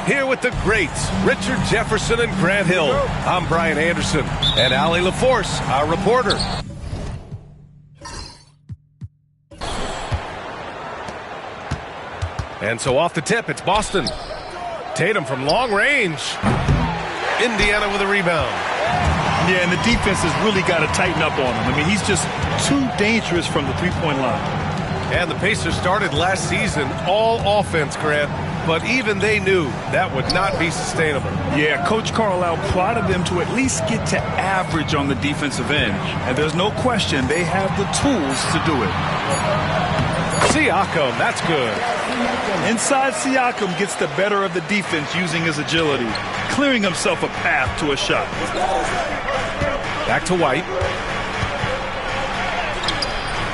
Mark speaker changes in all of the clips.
Speaker 1: Here with the greats, Richard Jefferson and Grant Hill. I'm Brian Anderson, and Allie LaForce, our reporter. And so off the tip, it's Boston. Tatum from long range. Indiana with a rebound.
Speaker 2: Yeah, and the defense has really got to tighten up on him. I mean, he's just too dangerous from the three-point line.
Speaker 1: And the Pacers started last season all offense, Grant, but even they knew that would not be sustainable.
Speaker 2: Yeah, Coach Carlisle prodded them to at least get to average on the defensive end. And there's no question they have the tools to do it.
Speaker 1: Siakam, that's good.
Speaker 2: Inside Siakam gets the better of the defense using his agility, clearing himself a path to a shot.
Speaker 1: Back to White.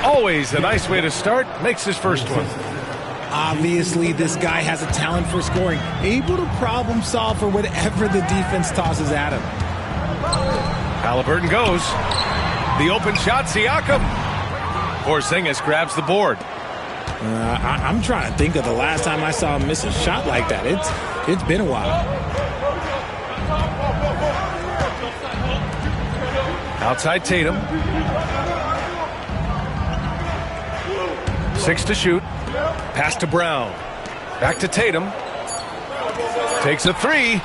Speaker 1: Always a nice way to start. Makes his first one.
Speaker 3: Obviously, this guy has a talent for scoring, able to problem solve for whatever the defense tosses at him.
Speaker 1: Halliburton goes. The open shot, Siakam. Porzingis grabs the board.
Speaker 3: I'm trying to think of the last time I saw him miss a shot like that. It's been a while.
Speaker 1: Outside Tatum. 6 to shoot. Pass to Brown. Back to Tatum. Takes a three.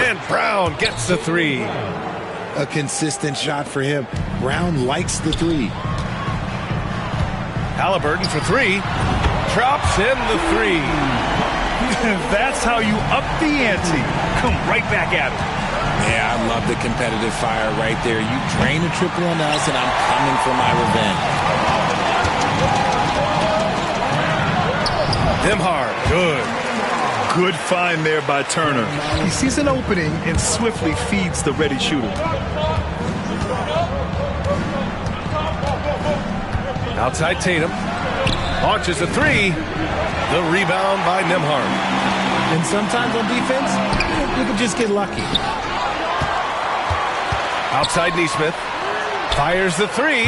Speaker 1: And Brown gets the three.
Speaker 3: A consistent shot for him. Brown likes the three.
Speaker 1: Halliburton for three. Drops in the three.
Speaker 2: That's how you up the ante. Come right back at it.
Speaker 3: Yeah, I love the competitive fire right there. You drain a triple on us, and I'm coming for my revenge.
Speaker 1: Nembhard, good.
Speaker 2: Good find there by Turner. He sees an opening and swiftly feeds the ready shooter.
Speaker 1: Outside Tatum. Launches a three. The rebound by Nembhard.
Speaker 3: And sometimes on defense, you can just get lucky.
Speaker 1: Outside Nesmith. Fires the three.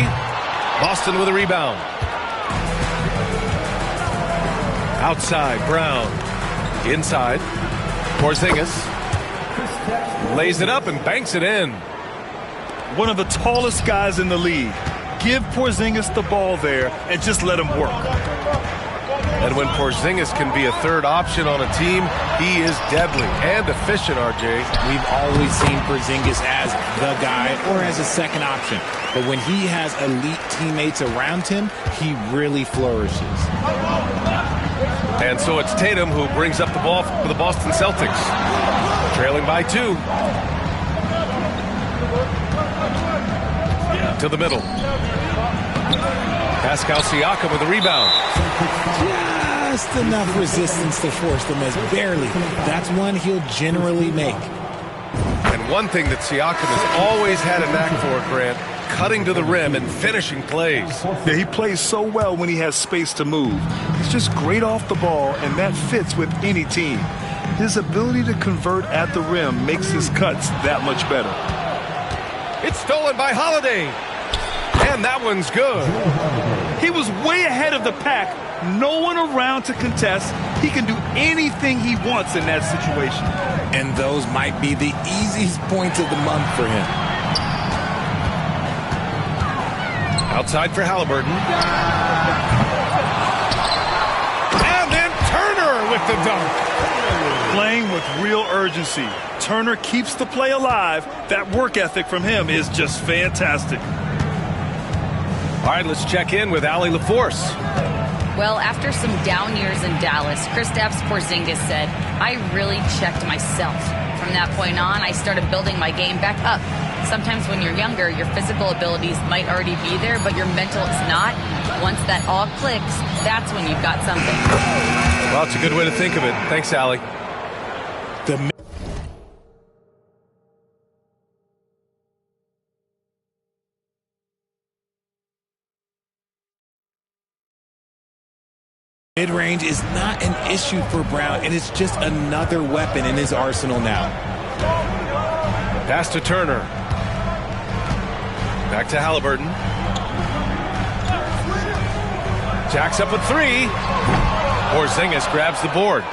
Speaker 1: Boston with a rebound. Outside Brown. Inside. Porzingis. Lays it up and banks it in.
Speaker 2: One of the tallest guys in the league. Give Porzingis the ball there and just let him work.
Speaker 1: And when Porzingis can be a third option on a team, he is deadly and efficient, RJ.
Speaker 3: We've always seen Porzingis as the guy or as a second option. But when he has elite teammates around him, he really flourishes.
Speaker 1: And so it's Tatum who brings up the ball for the Boston Celtics. Trailing by 2. To the middle. Pascal Siakam with a rebound.
Speaker 3: Just enough resistance to force the miss. Barely. That's one he'll generally make.
Speaker 1: And one thing that Siakam has always had a knack for, Grant, cutting to the rim and finishing plays.
Speaker 2: Yeah, he plays so well when he has space to move. He's just great off the ball, and that fits with any team. His ability to convert at the rim makes his cuts that much better.
Speaker 1: It's stolen by Holiday. And that one's good.
Speaker 2: He was way ahead of the pack. No one around to contest. He can do anything he wants in that situation.
Speaker 3: And those might be the easiest points of the month for him.
Speaker 1: Outside for Halliburton. And then Turner with the dunk.
Speaker 2: Playing with real urgency. Turner keeps the play alive. That work ethic from him is just fantastic.
Speaker 1: All right, let's check in with Allie LaForce.
Speaker 4: Well, after some down years in Dallas, Kristaps Porzingis said, I really checked myself. From that point on, I started building my game back up. Sometimes when you're younger, your physical abilities might already be there, but your mental is not. Once that all clicks, that's when you've got something.
Speaker 1: Well, it's a good way to think of it. Thanks, Allie.
Speaker 3: The mid-range is not an issue for Brown, and it's just another weapon in his arsenal now.
Speaker 1: Pass to Turner. Back to Halliburton. Jacks up a three. Porzingis grabs the board.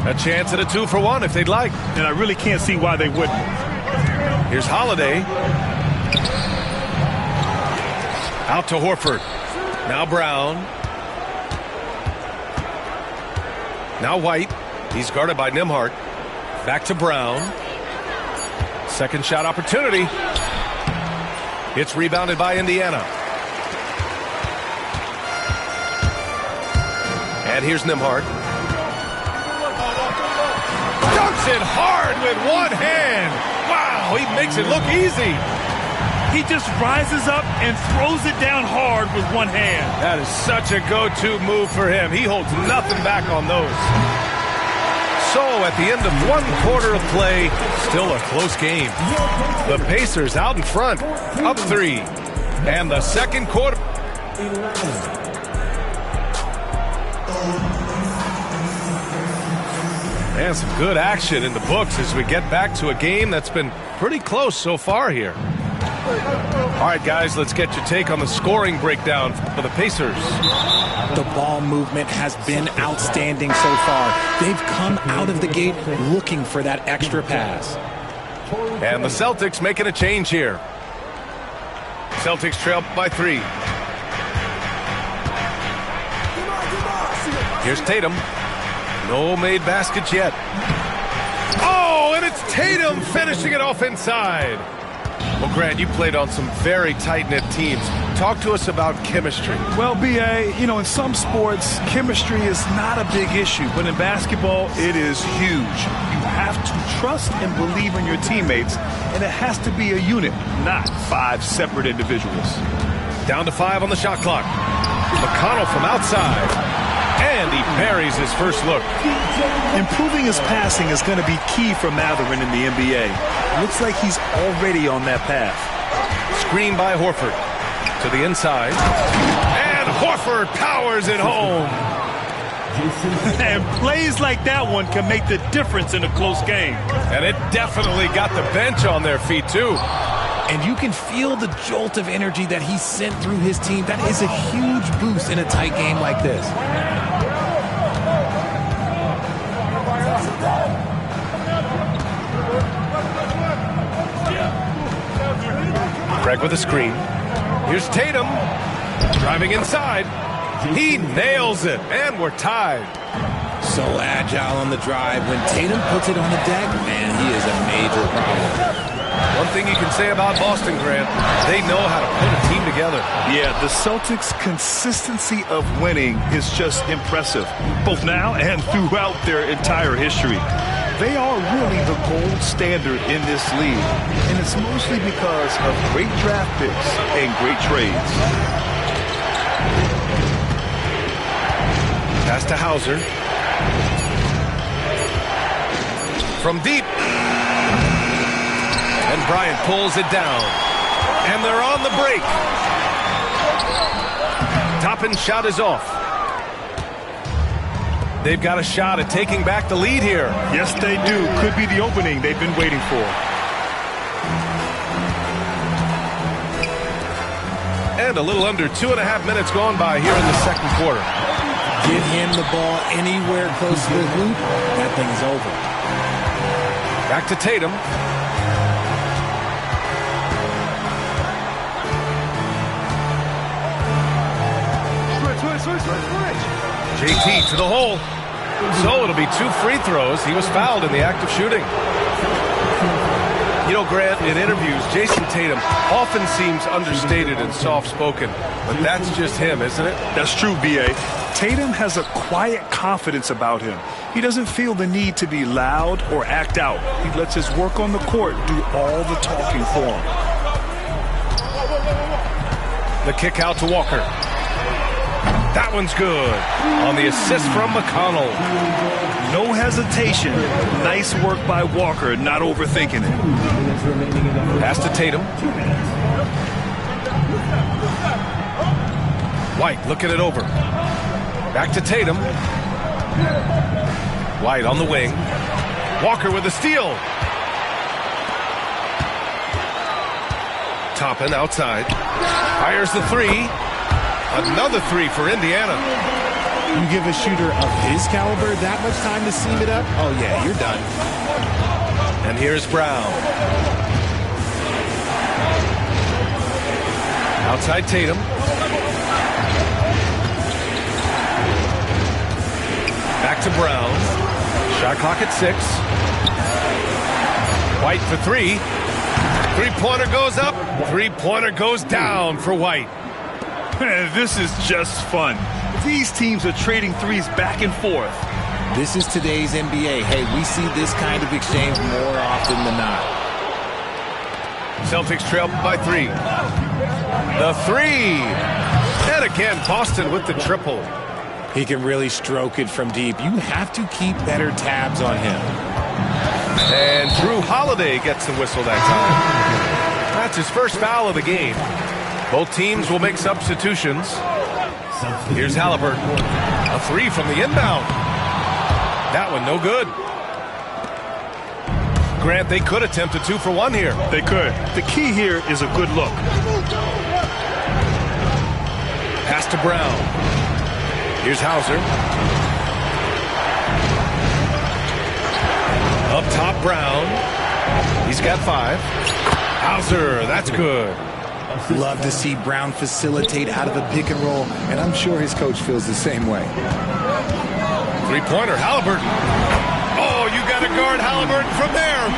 Speaker 1: A chance at a 2-for-1 if they'd like.
Speaker 2: And I really can't see why they wouldn't.
Speaker 1: Here's Holiday. Out to Horford. Now Brown. Now White. He's guarded by Nembhard. Back to Brown. Second shot opportunity. It's rebounded by Indiana. And here's Nembhard. Dunks it hard with one hand. Wow, he makes it look easy.
Speaker 2: He just rises up and throws it down hard with one hand.
Speaker 1: That is such a go-to move for him. He holds nothing back on those. So at the end of one quarter of play, still a close game. The Pacers out in front, up 3. And the second quarter. And some good action in the books as we get back to a game that's been pretty close so far here. All right, guys, let's get your take on the scoring breakdown for the Pacers.
Speaker 3: The ball movement has been outstanding so far. They've come out of the gate looking for that extra pass.
Speaker 1: And the Celtics making a change here. Celtics trail by 3. Here's Tatum. No made baskets yet. Oh, and it's Tatum finishing it off inside. Well, Grant, you played on some very tight-knit teams. Talk to us about chemistry.
Speaker 2: Well, B.A., you know, in some sports, chemistry is not a big issue. But in basketball, it is huge. You have to trust and believe in your teammates, and it has to be a unit, not 5 separate individuals.
Speaker 1: Down to 5 on the shot clock. McConnell from outside. And he buries his first look.
Speaker 2: Improving his passing is going to be key for Mathurin in the NBA. Looks like he's already on that path.
Speaker 1: Screen by Horford. To the inside. And Horford powers it home.
Speaker 2: And plays like that one can make the difference in a close game.
Speaker 1: And it definitely got the bench on their feet, too.
Speaker 3: And you can feel the jolt of energy that he sent through his team. That is a huge boost in a tight game like this.
Speaker 1: Greg with a screen. Here's Tatum. Driving inside. He nails it. And we're tied.
Speaker 3: So agile on the drive. When Tatum puts it on the deck, man, he is a major problem.
Speaker 1: One thing you can say about Boston, Grant, they know how to put a team together.
Speaker 2: Yeah, the Celtics' consistency of winning is just impressive, both now and throughout their entire history. They are really the gold standard in this league, and it's mostly because of great draft picks and great trades.
Speaker 1: Pass to Hauser. From deep. And Bryant pulls it down. And they're on the break. Toppin's shot is off. They've got a shot at taking back the lead here.
Speaker 2: Yes, they do. Could be the opening they've been waiting for.
Speaker 1: And a little under 2.5 minutes gone by here in the second quarter.
Speaker 3: Give him the ball anywhere close to the hoop. That thing is over.
Speaker 1: Back to Tatum. JT to the hole. So it'll be 2 free throws. He was fouled in the act of shooting. You know, Grant, in interviews, Jason Tatum often seems understated and soft-spoken, but that's just him, isn't it?
Speaker 2: That's true, B.A. Tatum has a quiet confidence about him. He doesn't feel the need to be loud or act out. He lets his work on the court do all the talking for him.
Speaker 1: The kick out to Walker. That one's good. On the assist from McConnell.
Speaker 2: No hesitation. Nice work by Walker, not overthinking it.
Speaker 1: Pass to Tatum. White looking it over. Back to Tatum. White on the wing. Walker with a steal. Toppin outside. Fires the 3. Another 3 for Indiana.
Speaker 3: You give a shooter of his caliber that much time to seam it up, oh yeah, you're done.
Speaker 1: And here's Brown. Outside Tatum. Back to Brown. Shot clock at 6. White for 3. Three-pointer goes up. Three-pointer goes down for White.
Speaker 2: Man, this is just fun. These teams are trading threes back and forth.
Speaker 3: This is today's NBA. Hey, we see this kind of exchange more often than not.
Speaker 1: Celtics trail by 3. The 3. And again, Boston with the triple.
Speaker 3: He can really stroke it from deep. You have to keep better tabs on him.
Speaker 1: And Drew Holiday gets the whistle that time. That's his first foul of the game. Both teams will make substitutions. Here's Halliburton. A 3 from the inbound. That one no good. Grant, they could attempt a 2 for 1 here.
Speaker 2: They could. The key here is a good look.
Speaker 1: Pass to Brown. Here's Hauser. Up top, Brown. He's got 5. Hauser, that's good.
Speaker 3: Love to see Brown facilitate out of the pick and roll, and I'm sure his coach feels the same way.
Speaker 1: Three-pointer, Halliburton. Oh, you got to guard Halliburton from there.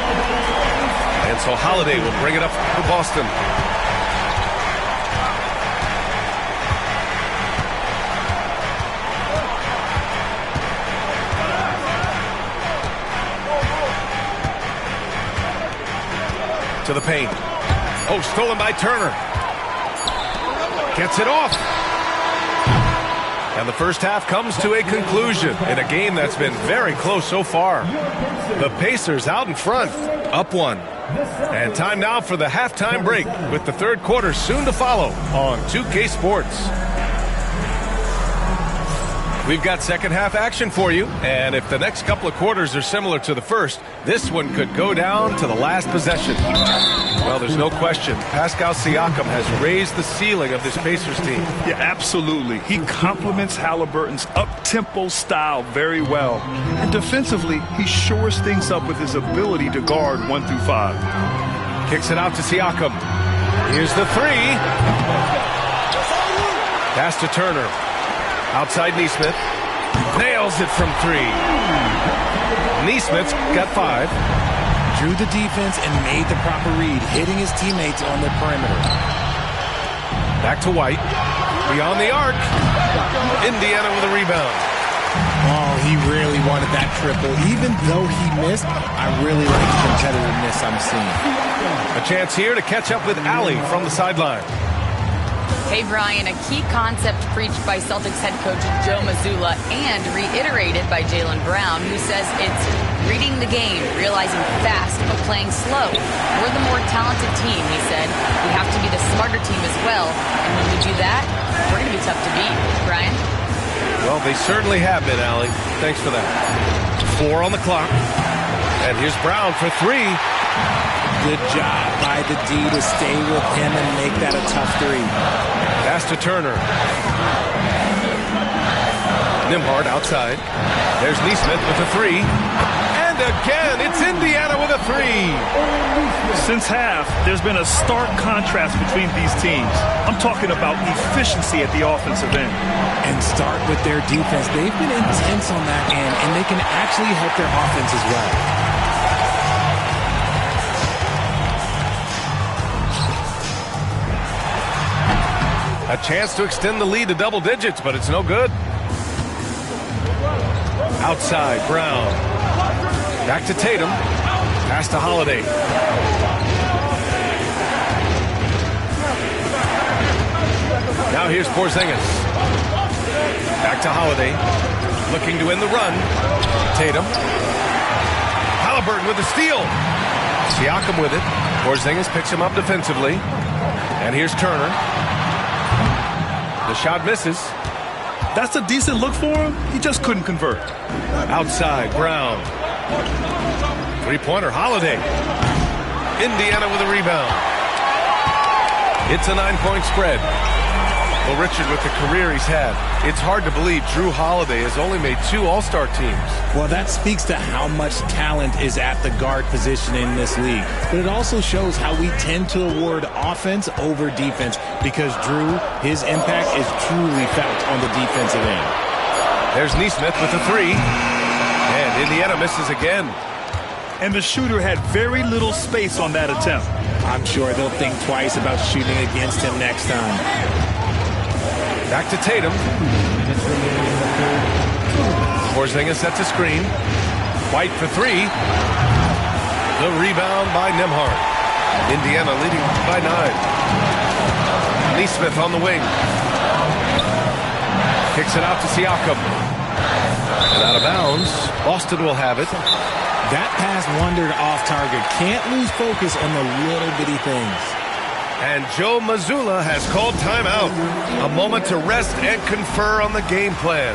Speaker 1: And so Holiday will bring it up for Boston. To the paint. Oh, stolen by Turner. Gets it off. And the first half comes to a conclusion in a game that's been very close so far. The Pacers out in front, up 1. And time now for the halftime break with the third quarter soon to follow on 2K Sports. We've got second half action for you, and if the next couple of quarters are similar to the first, this one could go down to the last possession. Well, there's no question. Pascal Siakam has raised the ceiling of this Pacers team.
Speaker 2: Yeah, absolutely. He complements Halliburton's up-tempo style very well. And defensively, he shores things up with his ability to guard 1 through 5.
Speaker 1: Kicks it out to Siakam. Here's the 3. Pass to Turner. Outside Nesmith. Nails it from 3. Nesmith's got 5.
Speaker 3: Drew the defense and made the proper read, hitting his teammates on the perimeter.
Speaker 1: Back to White. Beyond the arc. Indiana with a rebound.
Speaker 3: Oh, he really wanted that triple. Even though he missed, I really like the competitiveness I'm seeing.
Speaker 1: A chance here to catch up with Allie from the sideline.
Speaker 4: Hey, Brian, a key concept preached by Celtics head coach Joe Mazzulla and reiterated by Jaylen Brown, who says it's reading the game, realizing fast, but playing slow. We're the more talented team, he said. We have to be the smarter team as well. And when we do that, we're going to be tough to beat. Brian?
Speaker 1: Well, they certainly have been, Allie. Thanks for that. 4 on the clock. And here's Brown for 3.
Speaker 3: Good job by the D to stay with him and make that a tough 3.
Speaker 1: Pass to Turner. Nembhard outside. There's Nesmith with a 3. And again, it's Indiana with a 3.
Speaker 2: Since half, there's been a stark contrast between these teams. I'm talking about efficiency at the offensive end.
Speaker 3: And start with their defense. They've been intense on that end, and they can actually help their offense as well.
Speaker 1: A chance to extend the lead to double digits, but it's no good. Outside, Brown. Back to Tatum. Pass to Holiday. Now here's Porzingis. Back to Holiday. Looking to win the run. Tatum. Halliburton with the steal. Siakam with it. Porzingis picks him up defensively. And here's Turner. The shot misses.
Speaker 2: That's a decent look for him. He just couldn't convert.
Speaker 1: Outside, Brown. Three-pointer, Holiday. Indiana with a rebound. It's a 9-point spread. Well, Richard, with the career he's had, it's hard to believe Drew Holiday has only made 2 All-Star teams.
Speaker 3: Well, that speaks to how much talent is at the guard position in this league. But it also shows how we tend to award offense over defense because Drew, his impact is truly felt on the defensive end.
Speaker 1: There's Neesmith with a 3. And Indiana misses again.
Speaker 2: And the shooter had very little space on that attempt.
Speaker 3: I'm sure they'll think twice about shooting against him next time.
Speaker 1: Back to Tatum. Porzingis sets a screen. White for 3. The rebound by Nembhard. Indiana leading by 9. Neesmith on the wing. Kicks it out to Siakam. And out of bounds. Boston will have it.
Speaker 3: That pass wandered off target. Can't lose focus on the little bitty things.
Speaker 1: And Joe Mazzulla has called timeout. A moment to rest and confer on the game plan.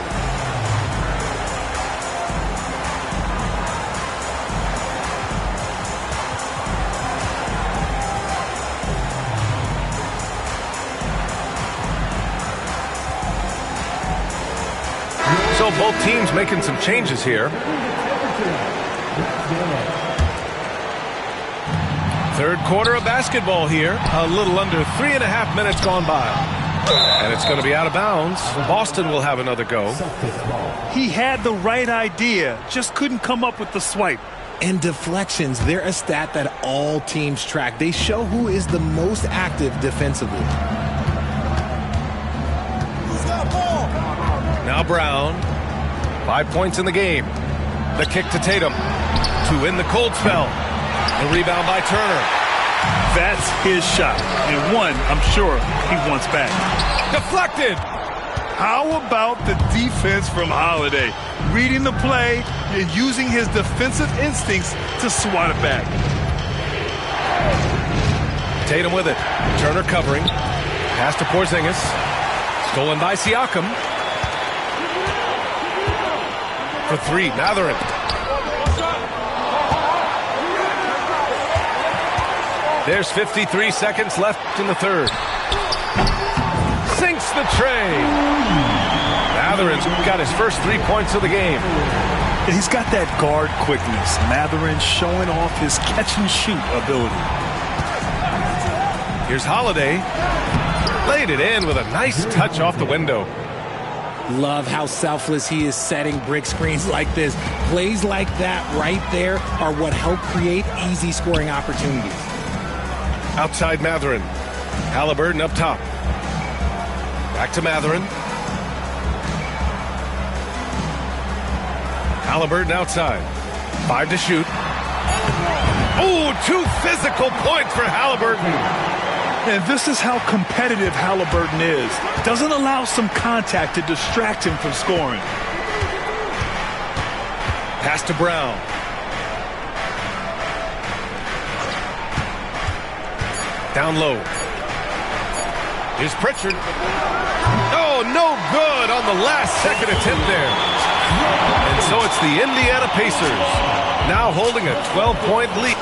Speaker 1: So both teams making some changes here. Third quarter of basketball here. A little under 3.5 minutes gone by. And it's going to be out of bounds. Boston will have another go.
Speaker 2: He had the right idea, just couldn't come up with the swipe.
Speaker 3: And deflections, they're a stat that all teams track. They show who is the most active defensively.
Speaker 1: Now Brown. 5 points in the game. The kick to Tatum to win the cold spell. The rebound by Turner.
Speaker 2: That's his shot, and one I'm sure he wants back.
Speaker 1: Deflected.
Speaker 2: How about the defense from Holiday? Reading the play and using his defensive instincts to swat it back.
Speaker 1: Tatum with it. Turner covering. Pass to Porzingis. Stolen by Siakam. For 3, Mathurin. There's 53 seconds left in the third. Sinks the tray. Mathurin's got his first 3 points of the game.
Speaker 2: And he's got that guard quickness. Mathurin showing off his catch-and-shoot ability.
Speaker 1: Here's Holiday. Laid it in with a nice touch off the window.
Speaker 3: Love how selfless he is setting brick screens like this. Plays like that right there are what help create easy scoring opportunities.
Speaker 1: Outside Mathurin. Halliburton up top. Back to Mathurin. Halliburton outside. 5 to shoot. Oh, 2 physical points for Halliburton.
Speaker 2: And this is how competitive Halliburton is. Doesn't allow some contact to distract him from scoring.
Speaker 1: Pass to Brown. Down low. Here's Pritchard. Oh, no good on the last second attempt there. And so it's the Indiana Pacers now holding a 12-point lead.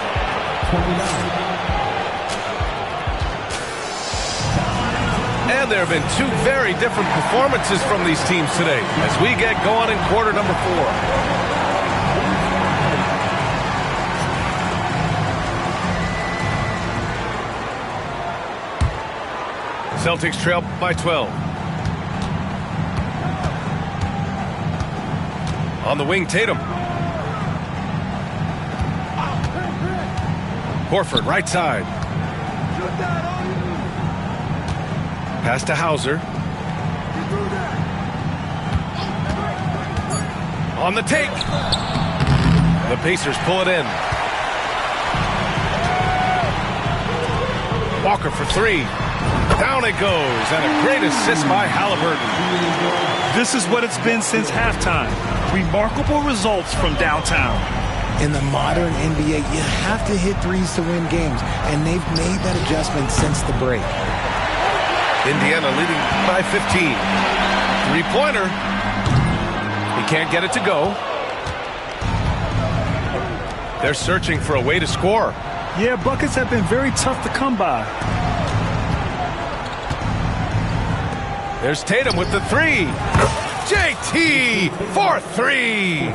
Speaker 1: And there have been 2 very different performances from these teams today as we get going in quarter number 4. Celtics trail by 12. On the wing, Tatum. Horford, right side. Pass to Hauser. On the take. The Pacers pull it in. Walker for 3. Down it goes, and a great assist by Halliburton.
Speaker 2: This is what it's been since halftime. Remarkable results from downtown.
Speaker 3: In the modern NBA, you have to hit threes to win games, and they've made that adjustment since the break.
Speaker 1: Indiana leading by 15. Three-pointer. He can't get it to go. They're searching for a way to score.
Speaker 2: Yeah, buckets have been very tough to come by.
Speaker 1: There's Tatum with the three. JT for three.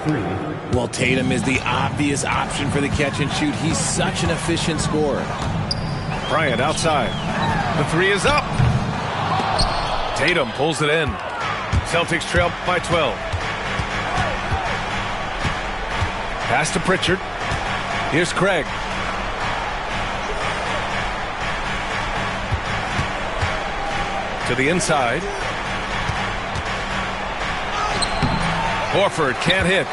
Speaker 3: Well, Tatum is the obvious option for the catch and shoot. He's such an efficient scorer.
Speaker 1: Bryant outside. The three is up. Tatum pulls it in. Celtics trail by 12. Pass to Pritchard. Here's Craig. To the inside. Horford can't hit.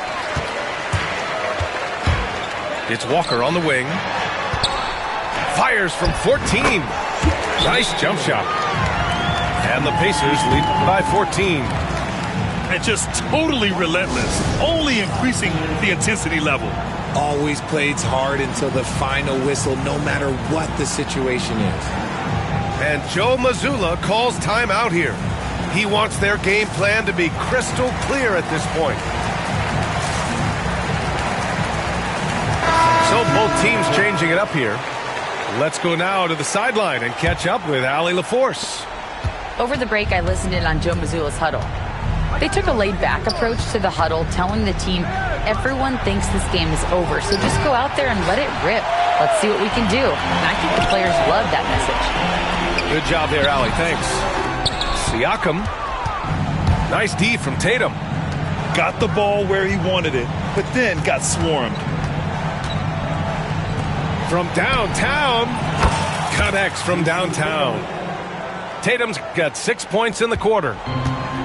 Speaker 1: It's Walker on the wing. Fires from 14. Nice jump shot. And the Pacers lead by 14.
Speaker 2: And just totally relentless, only increasing the intensity level.
Speaker 3: Always plays hard until the final whistle, no matter what the situation is.
Speaker 1: And Joe Mazzulla calls timeout here. He wants their game plan to be crystal clear at this point. So both teams changing it up here. Let's go now to the sideline and catch up with Allie LaForce.
Speaker 4: Over the break, I listened in on Joe Mazzulla's huddle. They took a laid-back approach to the huddle, telling the team, everyone thinks this game is over, so just go out there and let it rip. Let's see what we can do. And I think the players love that message.
Speaker 1: Good job there, Allie. Thanks. Siakam. Nice D from Tatum.
Speaker 2: Got the ball where he wanted it, but then got swarmed.
Speaker 1: From downtown. Connects from downtown. Tatum's got 6 points in the quarter.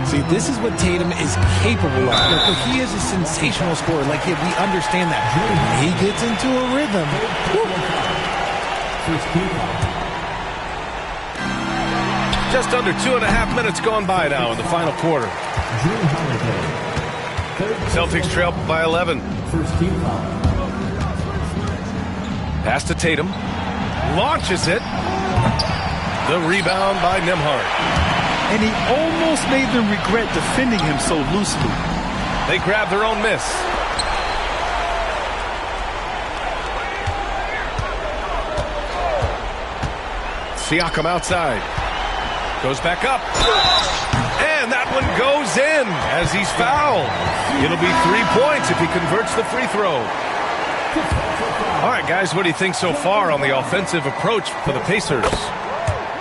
Speaker 3: See, this is what Tatum is capable of. Look, he is a sensational scorer. Like, we understand that. When he gets into a rhythm.
Speaker 1: Just under 2.5 minutes gone by now in the final quarter. Celtics trail by 11. Pass to Tatum. Launches it. The rebound by Nembhard.
Speaker 2: And he almost made them regret defending him so loosely.
Speaker 1: They grab their own miss. Siakam outside. Goes back up. And that one goes in as he's fouled. It'll be 3 points if he converts the free throw. All right, guys, what do you think so far on the offensive approach for the Pacers?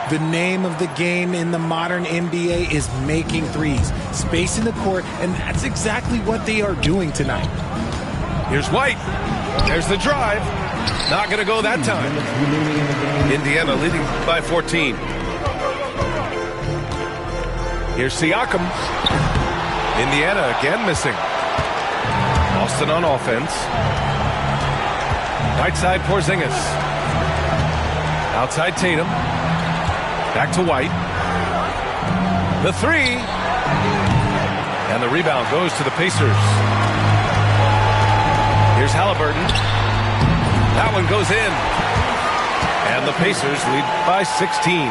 Speaker 3: The name of the game in the modern NBA is making threes, spacing the court, and that's exactly what they are doing tonight.
Speaker 1: Here's White. There's the drive. Not going to go that time. Indiana leading by 14. Here's Siakam. Indiana again missing. Boston on offense. Right side Porzingis. Outside Tatum. Back to White. The three. And the rebound goes to the Pacers. Here's Halliburton. That one goes in. And the Pacers lead by 16.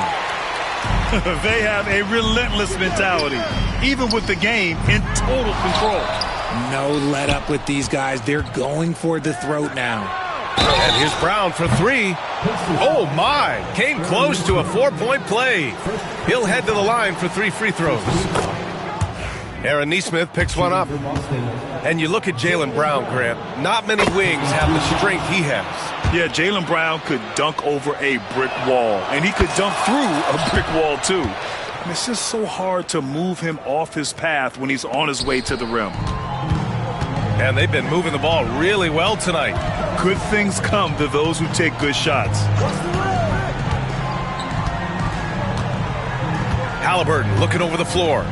Speaker 2: They have a relentless mentality, even with the game in total control.
Speaker 3: No let up with these guys. They're going for the throat now.
Speaker 1: And here's Brown for three. Oh, my. Came close to a 4-point play. He'll head to the line for 3 free throws. Aaron Nesmith picks one up. And you look at Jaylen Brown, Grant. Not many wings have the strength he has.
Speaker 2: Yeah, Jaylen Brown could dunk over a brick wall. And he could dunk through a brick wall, too. And it's just so hard to move him off his path when he's on his way to the rim.
Speaker 1: And they've been moving the ball really well tonight.
Speaker 2: Good things come to those who take good shots.
Speaker 1: Halliburton looking over the floor.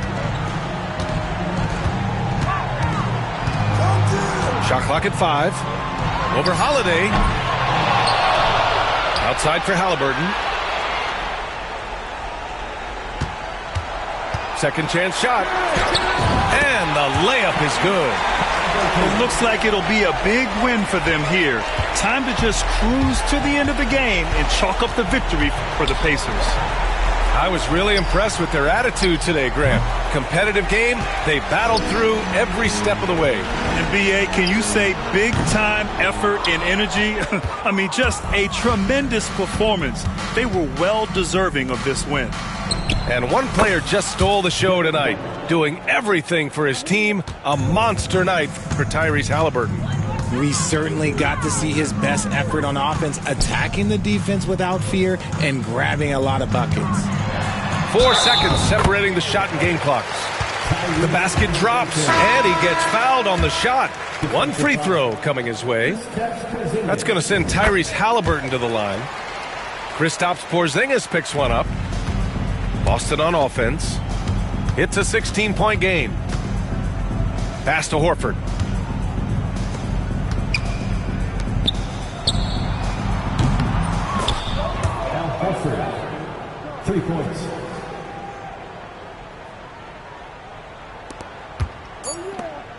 Speaker 1: Shot clock at 5. Over Holiday. Outside for Halliburton. Second chance shot. And the layup is good.
Speaker 2: It looks like it'll be a big win for them here. Time to just cruise to the end of the game and chalk up the victory for the Pacers.
Speaker 1: I was really impressed with their attitude today, Graham. Competitive game, they battled through every step of the way.
Speaker 2: And B.A., can you say big-time effort and energy? I mean, just a tremendous performance. They were well deserving of this win.
Speaker 1: And one player just stole the show tonight, doing everything for his team. A monster night for Tyrese Halliburton.
Speaker 3: We certainly got to see his best effort on offense, attacking the defense without fear and grabbing a lot of buckets.
Speaker 1: 4 seconds separating the shot and game clocks. The basket drops, and he gets fouled on the shot. One free throw coming his way. That's going to send Tyrese Halliburton to the line. Kristaps Porzingis picks one up. Boston on offense. It's a 16-point game. Pass to Horford.
Speaker 5: Horford, 3 points.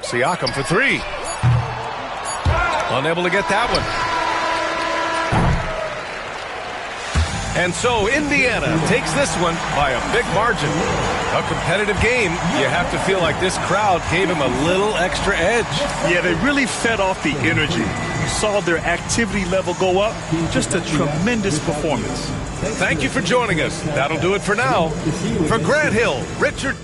Speaker 1: Siakam for 3. Unable to get that one. And so Indiana takes this one by a big margin. A competitive game. You have to feel like this crowd gave him a little extra edge.
Speaker 2: Yeah, they really fed off the energy. You saw their activity level go up. Just a tremendous performance.
Speaker 1: Thank you for joining us. That'll do it for now. For Grant Hill, Richard